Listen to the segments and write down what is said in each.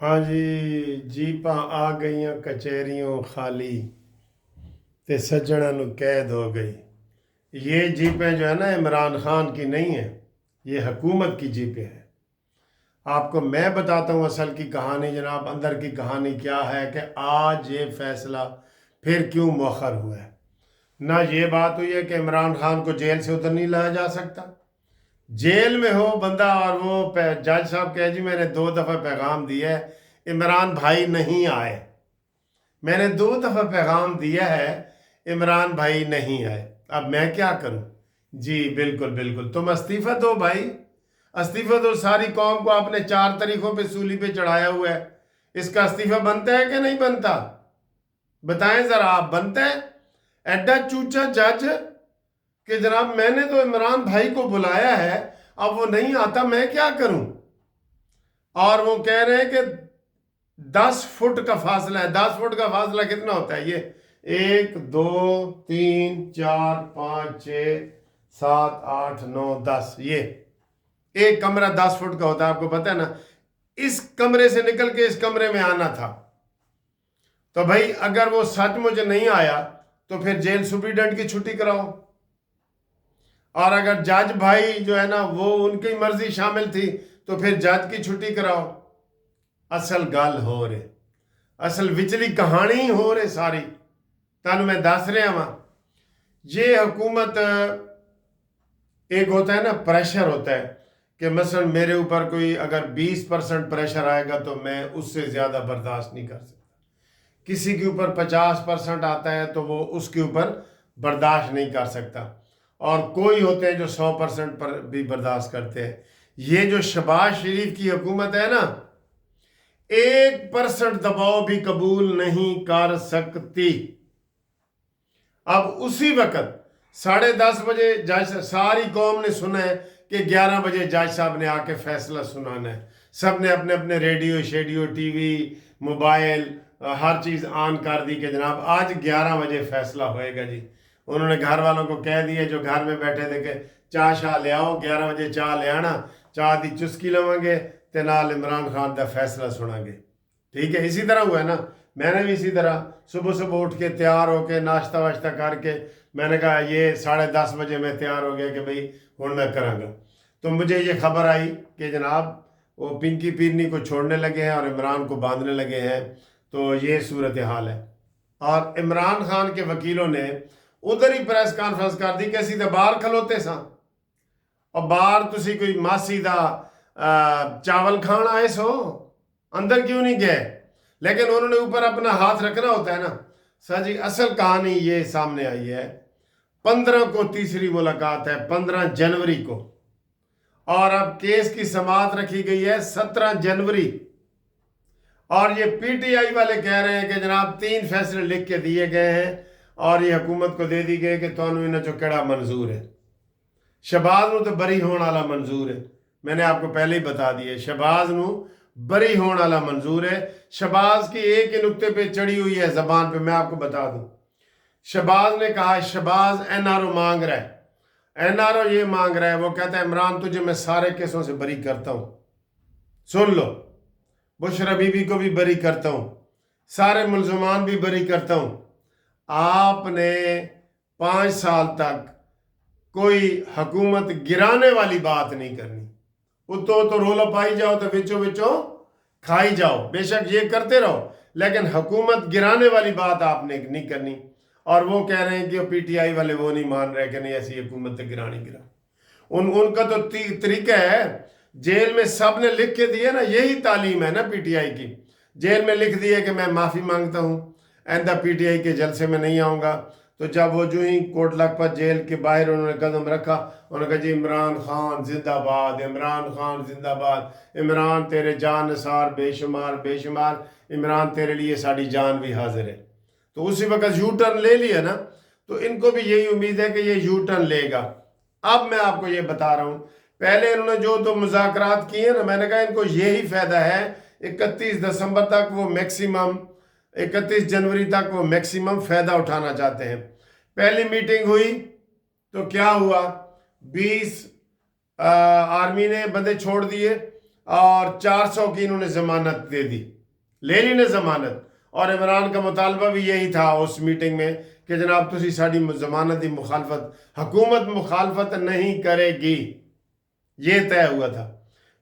ہاں جی، جیپاں آ گئیاں کچہریوں خالی تے سجڑاں نو قید ہو گئی۔ یہ جیپیں جو ہے نا عمران خان کی نہیں ہیں، یہ حکومت کی جیپیں ہیں۔ آپ کو میں بتاتا ہوں اصل کی کہانی جناب، اندر کی کہانی کیا ہے کہ آج یہ فیصلہ پھر کیوں مؤخر ہوا ہے۔ نہ یہ بات ہوئی ہے کہ عمران خان کو جیل سے ادھر نہیں لایا جا سکتا، جیل میں ہو بندہ اور وہ جج صاحب کہے جی میں نے 2 دفعہ پیغام دیا ہے عمران بھائی نہیں آئے، میں نے 2 دفعہ پیغام دیا ہے عمران بھائی نہیں آئے، اب میں کیا کروں؟ جی بالکل بالکل، تم استعفیٰ دو بھائی، استعفیٰ دو۔ ساری قوم کو آپ نے 4 طریقوں پہ سولی پہ چڑھایا ہوا ہے، اس کا استعفیٰ بنتا ہے کہ نہیں بنتا؟ بتائیں ذرا، آپ بنتا ہے؟ ایڈا چوچا جج کہ جناب میں نے تو عمران بھائی کو بلایا ہے، اب وہ نہیں آتا، میں کیا کروں؟ اور وہ کہہ رہے ہیں کہ 10 فٹ کا فاصلہ ہے۔ 10 فٹ کا فاصلہ کتنا ہوتا ہے؟ یہ 1 2 3 4 5 6 7 8 9 10، یہ ایک کمرہ 10 فٹ کا ہوتا ہے، آپ کو پتہ ہے نا؟ اس کمرے سے نکل کے اس کمرے میں آنا تھا، تو بھائی اگر وہ سچ مجھے نہیں آیا تو پھر جیل سپریڈنٹ کی چھٹی کراؤ، اور اگر جج بھائی جو ہے نا وہ ان کی مرضی شامل تھی تو پھر جج کی چھٹی کراؤ۔ اصل گل ہو رہے، اصل وچلی کہانی ہو رہے ساری تن میں دس رہا ہاں۔ یہ حکومت ایک ہوتا ہے نا پریشر ہوتا ہے کہ مثلا میرے اوپر کوئی اگر 20% پریشر آئے گا تو میں اس سے زیادہ برداشت نہیں کر سکتا، کسی کے اوپر 50% آتا ہے تو وہ اس کے اوپر برداشت نہیں کر سکتا، اور کوئی ہوتے ہیں جو 100% پر بھی برداشت کرتے ہیں۔ یہ جو شہباز شریف کی حکومت ہے نا، 1% دباؤ بھی قبول نہیں کر سکتی۔ اب اسی وقت 10:30 بجے جج، ساری قوم نے سنا ہے کہ 11 بجے جج صاحب نے آ کے فیصلہ سنانا ہے، سب نے اپنے اپنے ریڈیو شیڈیو ٹی وی موبائل ہر چیز آن کر دی کہ جناب آج 11 بجے فیصلہ ہوئے گا جی۔ انہوں نے گھر والوں کو کہہ دیا جو گھر میں بیٹھے تھے کہ چاہ شاہ لے آؤ، 11 بجے چاہ لے آنا، چاہ دی چسکی لواں گے تے نال عمران خان دا فیصلہ سنا گے۔ ٹھیک ہے، اسی طرح ہوا ہے نا۔ میں نے بھی اسی طرح صبح صبح اٹھ کے تیار ہو کے ناشتہ واشتہ کر کے میں نے کہا یہ 10:30 بجے میں تیار ہو گیا کہ بھئی ہن میں کراں گا، تو مجھے یہ خبر آئی کہ جناب وہ پنکی پیرنی کو چھوڑنے لگے ہیں اور عمران کو باندھنے لگے ہیں، تو یہ صورتحال ہے۔ اور عمران خان کے وکیلوں نے ادھر ہی پریس کانفرنس کر دی کہ اسی تے باہر کھلوتے ساں، اور باہر تسی کوئی ماسی دا چاول کھان آئے سو، اندر کیوں نہیں گئے؟ لیکن انہوں نے اوپر اپنا ہاتھ رکھنا ہوتا ہے نا۔ سر جی اصل کہانی یہ سامنے آئی ہے، 15 کو تیسری ملاقات ہے، 15 جنوری کو، اور اب کیس کی سماعت رکھی گئی ہے 17 جنوری، اور یہ پی ٹی آئی والے کہہ رہے ہیں کہ جناب 3 فیصلے لکھ کے دیے گئے ہیں اور یہ حکومت کو دے دی گئے کہ تانوں انہاں چوں کیڑا منظور ہے۔ شہباز نو تو بری ہون والا منظور ہے، میں نے آپ کو پہلے ہی بتا دیا، شہباز نو بری ہون والا منظور ہے۔ شہباز کی ایک ہی نقطے پہ چڑھی ہوئی ہے زبان پہ، میں آپ کو بتا دوں۔ شہباز نے کہا، شہباز این آر او مانگ رہا ہے، این آر او یہ مانگ رہا ہے، وہ کہتا ہے عمران تجھے میں سارے کیسوں سے بری کرتا ہوں، سن لو، بشرا بی بی کو بھی بری کرتا ہوں، سارے ملزمان بھی بری کرتا ہوں۔ آپ نے 5 سال تک کوئی حکومت گرانے والی بات نہیں کرنی، تو رولا پائی جاؤ تو وچوں کھائی جاؤ، بے شک یہ کرتے رہو، لیکن حکومت گرانے والی بات آپ نے نہیں کرنی۔ اور وہ کہہ رہے ہیں کہ پی ٹی آئی والے وہ نہیں مان رہے کہ نہیں ایسی حکومت گرانی گرا، ان کا تو طریقہ ہے، جیل میں سب نے لکھ کے دیے نا، یہی تعلیم ہے نا پی ٹی آئی کی، جیل میں لکھ دیے کہ میں معافی مانگتا ہوں، آئندہ پی ٹی آئی کے جلسے میں نہیں آؤں گا۔ تو جب وہ جو ہی کوٹ لکھپت جیل کے باہر انہوں نے قدم رکھا، انہوں نے کہا جی عمران خان زندہ باد، عمران خان زندہ باد، عمران تیرے جان نثار بے شمار بے شمار، عمران تیرے لیے ساری جان بھی حاضر ہے۔ تو اسی وقت یو ٹرن لے لیا نا، تو ان کو بھی یہی امید ہے کہ یہ یو ٹرن لے گا۔ اب میں آپ کو یہ بتا رہا ہوں، پہلے انہوں نے جو تو مذاکرات کیے نا، میں نے کہا ان کو یہی فائدہ ہے، 31 دسمبر تک وہ میکسیمم، 31 جنوری تک وہ میکسیمم فائدہ اٹھانا چاہتے ہیں۔ پہلی میٹنگ ہوئی تو کیا ہوا؟ 20 آرمی نے بندے چھوڑ دیے، اور 400 کی انہوں نے ضمانت دے دی، لے لی نے ضمانت، اور عمران کا مطالبہ بھی یہی تھا اس میٹنگ میں کہ جناب تسی ساڑی ضمانت دی مخالفت، حکومت مخالفت نہیں کرے گی، یہ طے ہوا تھا۔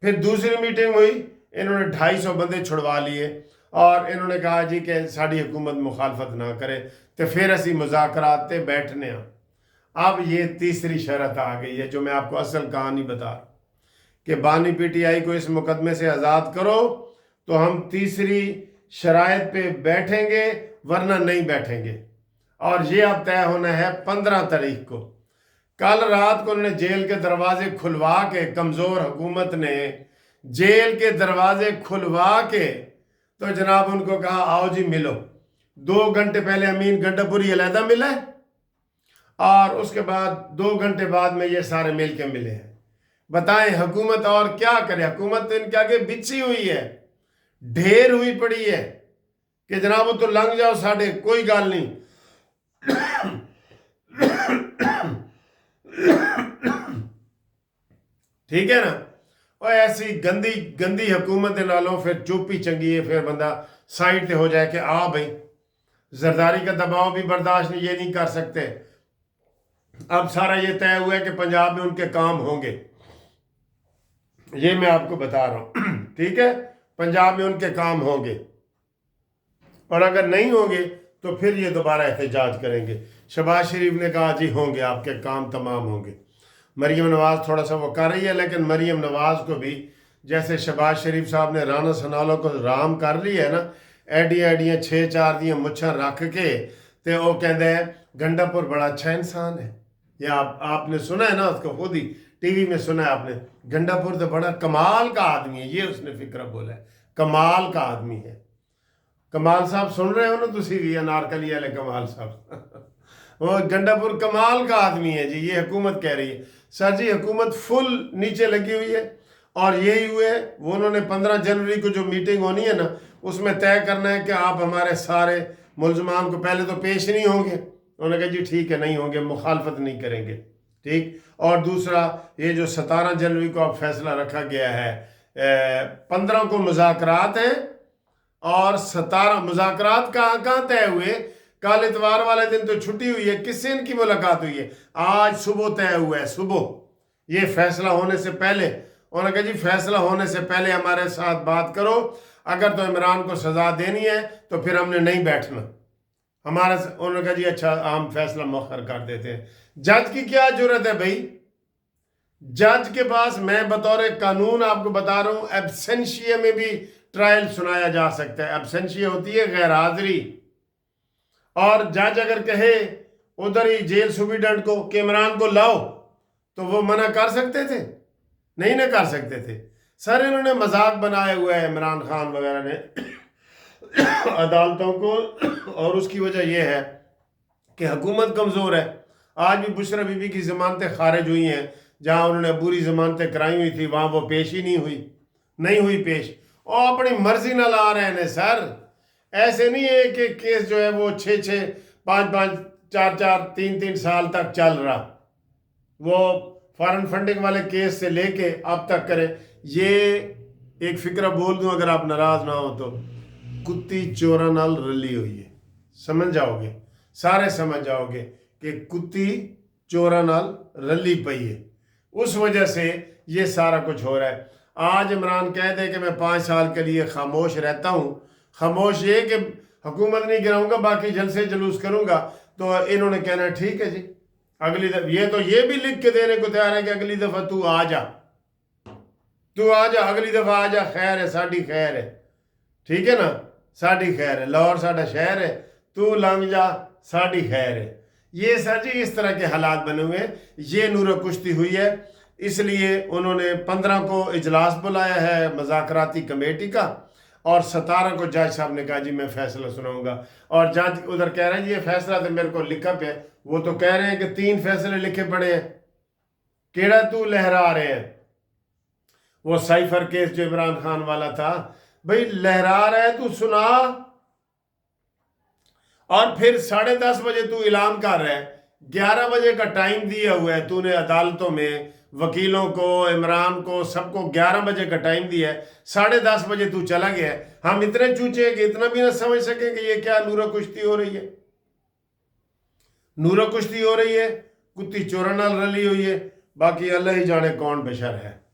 پھر دوسری میٹنگ ہوئی، انہوں نے 250 بندے چھڑوا لیے اور انہوں نے کہا جی کہ ساڑی حکومت مخالفت نہ کرے تو پھر اسی مذاکرات تے بیٹھنے ہیں۔ اب یہ تیسری شرط آ گئی ہے جو میں آپ کو اصل کہانی بتا رہا ہوں کہ بانی پی ٹی آئی کو اس مقدمے سے آزاد کرو تو ہم تیسری شرائط پہ بیٹھیں گے ورنہ نہیں بیٹھیں گے، اور یہ اب طے ہونا ہے 15 تاریخ کو۔ کل رات کو انہوں نے جیل کے دروازے کھلوا کے، کمزور حکومت نے جیل کے دروازے کھلوا کے تو جناب ان کو کہا آؤ جی ملو۔ 2 گھنٹے پہلے امین گنڈا پوری علیحدہ ملا ہے اور اس کے بعد 2 گھنٹے بعد میں یہ سارے مل کے ملے ہیں۔ بتائیں حکومت اور کیا کرے؟ حکومت تو ان کے آگے بچھی ہوئی ہے، ڈھیر ہوئی پڑی ہے کہ جناب وہ تو لنگ جاؤ ساڑھے، کوئی گال نہیں۔ ٹھیک ہے نا؟ اور ایسی گندی گندی حکومت نالوں پھر چوپی چنگی ہے، پھر بندہ سائٹ تے ہو جائے کہ بھائی زرداری کا دباؤ بھی برداشت نہیں، یہ نہیں کر سکتے۔ اب سارا یہ طے ہوا ہے کہ پنجاب میں ان کے کام ہوں گے، یہ میں آپ کو بتا رہا ہوں، ٹھیک ہے؟ پنجاب میں ان کے کام ہوں گے، اور اگر نہیں ہوں گے تو پھر یہ دوبارہ احتجاج کریں گے۔ شہباز شریف نے کہا جی ہوں گے، آپ کے کام تمام ہوں گے۔ مریم نواز تھوڑا سا وہ کر رہی ہے، لیکن مریم نواز کو بھی جیسے شہباز شریف صاحب نے رانا ثنالو کو رام کر لی ہے نا، ایڈیاں 6-4 دیاں مچھاں رکھ کے تے وہ کہندے ہیں گنڈا پور بڑا اچھا انسان ہے۔ یہ آپ نے سنا ہے نا، اس کو خود ہی ٹی وی میں سنا ہے آپ نے، گنڈا پور تو بڑا کمال کا آدمی ہے، یہ اس نے فکرہ بولا ہے، کمال کا آدمی ہے۔ کمال صاحب سن رہے ہو نا تسی بھی، انارکلی والے کمال صاحب، وہ گنڈا پور کمال کا آدمی ہے جی، یہ حکومت کہہ رہی ہے۔ سر جی حکومت فل نیچے لگی ہوئی ہے، اور یہی ہوئے وہ انہوں نے 15 جنوری کو جو میٹنگ ہونی ہے نا، اس میں طے کرنا ہے کہ آپ ہمارے سارے ملزمان کو پہلے تو پیش نہیں ہوں گے، انہوں نے کہا جی ٹھیک ہے نہیں ہوں گے، مخالفت نہیں کریں گے، ٹھیک۔ اور دوسرا یہ جو 17 جنوری کو اب فیصلہ رکھا گیا ہے، 15 کو مذاکرات ہیں، اور 17 مذاکرات کہاں طے ہوئے؟ کل اتوار والے دن تو چھٹی ہوئی ہے، کس سے ان کی ملاقات ہوئی ہے؟ آج صبح طے ہوا ہے، صبح، یہ فیصلہ ہونے سے پہلے انہوں نے کہا جی فیصلہ ہونے سے پہلے ہمارے ساتھ بات کرو، اگر تو عمران کو سزا دینی ہے تو پھر ہم نے نہیں بیٹھنا ہمارا۔ انہوں نے کہا جی اچھا ہم فیصلہ مؤخر کر دیتے ہیں۔ جج کی کیا جرت ہے بھائی؟ جج کے پاس، میں بطور قانون آپ کو بتا رہا ہوں، ایبسینشیا میں بھی ٹرائل سنایا جا سکتا ہے۔ ایبسینشیا ہوتی ہے غیر حاضری، اور جج اگر کہے ادھر ہی جیل سپرڈنٹ کو کہ عمران کو لاؤ تو وہ منع کر سکتے تھے؟ نہیں نہ کر سکتے تھے۔ سر انہوں نے مذاق بنایا ہوا ہے عمران خان وغیرہ نے عدالتوں کو، اور اس کی وجہ یہ ہے کہ حکومت کمزور ہے۔ آج بھی بشرا بی بی کی ضمانتیں خارج ہوئی ہیں، جہاں انہوں نے عبوری ضمانتیں کرائی ہوئی تھی وہاں وہ پیش ہی نہیں ہوئی پیش، اور اپنی مرضی نہ لا رہے ہیں سر۔ ایسے نہیں ہے کہ کیس جو ہے وہ 6-6 5-5 4-4 3-3 سال تک چل رہا، وہ فارن فنڈنگ والے کیس سے لے کے اب تک کرے۔ یہ ایک فکرہ بول دوں اگر آپ ناراض نہ ہو تو، کتی چورا نال رلی ہوئی ہے، سمجھ جاؤ گے، سارے سمجھ جاؤ گے کہ کتی چورا نال رلی پئی ہے، اس وجہ سے یہ سارا کچھ ہو رہا ہے۔ آج عمران کہہ دے کہ میں 5 سال کے لیے خاموش رہتا ہوں، خاموش یہ کہ حکومت نہیں گراؤں گا، باقی جلسے جلوس کروں گا، تو انہوں نے کہنا ٹھیک ہے جی اگلی دفعہ، یہ تو یہ بھی لکھ کے دینے کو تیار ہے کہ اگلی دفعہ تو آ جا، اگلی دفعہ آ جا، خیر ہے، ساڑی خیر ہے، ٹھیک ہے نا، ساڑی خیر ہے، لاہور ساڑا شہر ہے، تو لنگ جا، ساڑی خیر ہے۔ یہ سر جی اس طرح کے حالات بنے ہوئے، یہ نور کشتی ہوئی ہے، اس لیے انہوں نے 15 کو اجلاس بلایا ہے مذاکراتی کمیٹی کا، اور 17 کو جج صاحب نے کہا جی میں فیصلہ سناؤں گا، اور جج ادھر کہہ رہے ہیں جی یہ فیصلہ تو میرے کو لکھا پہ ہے، وہ تو کہہ رہے ہیں کہ 3 فیصلے لکھے پڑے ہیں، کیڑا تو لہرا رہے ہیں؟ وہ سائفر کیس جو عمران خان والا تھا، بھئی لہرا رہے تو سنا، اور پھر 10:30 بجے تو اعلان کر رہے ہیں، 11 بجے کا ٹائم دیا ہوا ہے، تو نے عدالتوں میں وکیلوں کو، عمران کو، سب کو 11 بجے کا ٹائم دیا ہے، 10:30 بجے تو چلا گیا ہے۔ ہم اتنے چوچے ہیں کہ اتنا بھی نہ سمجھ سکیں کہ یہ کیا نورہ کشتی ہو رہی ہے۔ نورہ کشتی ہو رہی ہے، کتی چورن نال رلی ہوئی ہے، باقی اللہ ہی جانے کون بشر ہے۔